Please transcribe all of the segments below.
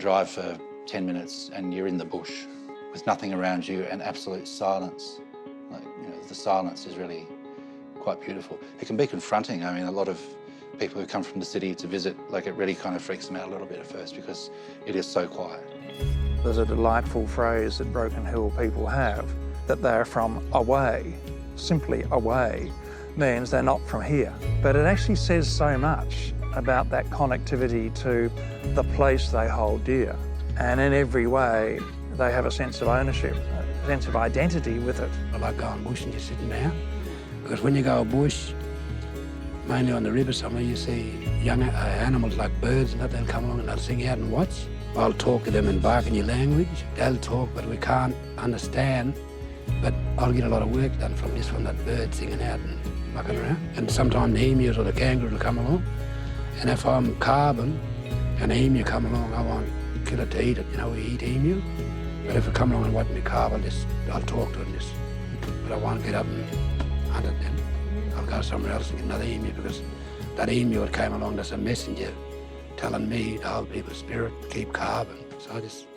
drive for 10 minutes and you're in the bush with nothing around you and absolute silence. Like, you know, the silence is really quite beautiful. It can be confronting. I mean, a lot of people who come from the city to visit, like, it really kind of freaks them out a little bit at first because it is so quiet. There's a delightful phrase that Broken Hill people have, that they're from away. Simply away means they're not from here. But it actually says so much about that connectivity to the place they hold dear. And in every way, they have a sense of ownership, a sense of identity with it. I like going bush and just sitting there, because when you go bush, mainly on the river somewhere, you see young animals like birds and that, they'll come along and they'll sing out and watch. I'll talk to them in Barkany language. They'll talk, but we can't understand. But I'll get a lot of work done from that bird singing out and mucking around. And sometimes the emus or the kangaroos will come along. And if I'm carbon and an emu come along, I won't kill it to eat it. You know, we eat emu. But if it come along and watch me carve, I'll talk to it but I won't get up and hunt it then. I'll go somewhere else and get another emu, because that emu that came along, that's a messenger telling me to hold people's spirit, keep carving. So I just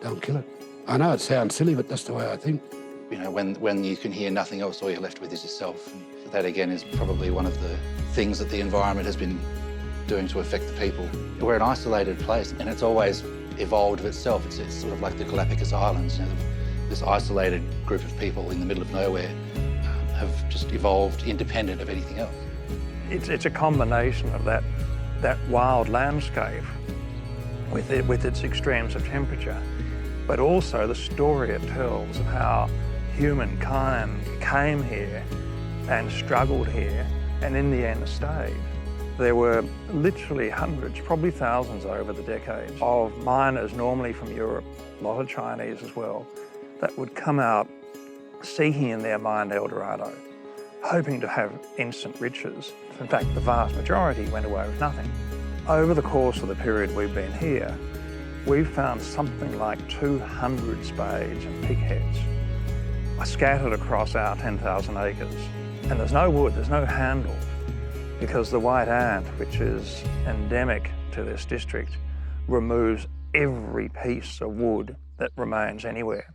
don't kill it. I know it sounds silly, but that's the way I think. You know, when you can hear nothing else, all you're left with is yourself. And that, again, is probably one of the things that the environment has been doing to affect the people. We're an isolated place, and it's always evolved of itself. It's sort of like the Galapagos Islands. You know, this isolated group of people in the middle of nowhere have just evolved independent of anything else. It's a combination of that wild landscape with its extremes of temperature, but also the story it tells of how humankind came here and struggled here and in the end stayed. There were literally hundreds, probably thousands over the decades, of miners, normally from Europe, a lot of Chinese as well, that would come out seeking in their mind El Dorado, hoping to have instant riches. In fact, the vast majority went away with nothing. Over the course of the period we've been here, we've found something like 200 spades and pigheads scattered across our 10,000 acres. And there's no wood, there's no handle, because the white ant, which is endemic to this district, removes every piece of wood that remains anywhere.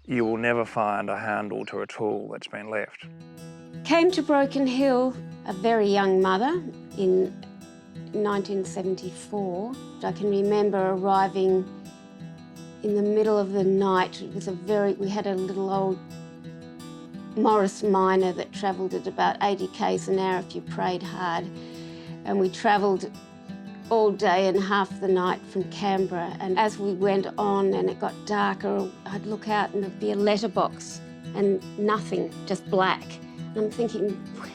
You will never find a handle to a tool that's been left. Came to Broken Hill a very young mother in 1974. I can remember arriving in the middle of the night. It was we had a little old Morris Minor that travelled at about 80 k's an hour if you prayed hard. And we travelled all day and half the night from Canberra. And as we went on and it got darker, I'd look out and there'd be a letterbox and nothing, just black. And I'm thinking,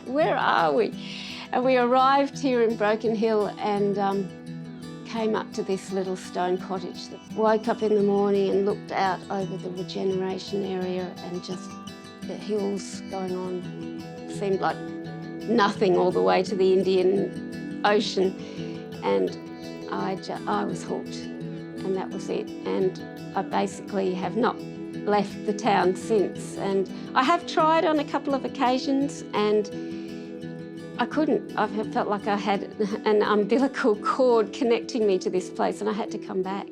where are we? And we arrived here in Broken Hill and came up to this little stone cottage. Woke up in the morning and looked out over the regeneration area and just the hills going on. Seemed like nothing all the way to the Indian Ocean. And I was hooked, and that was it. And I basically have not left the town since. And I have tried on a couple of occasions and I couldn't. I felt like I had an umbilical cord connecting me to this place and I had to come back.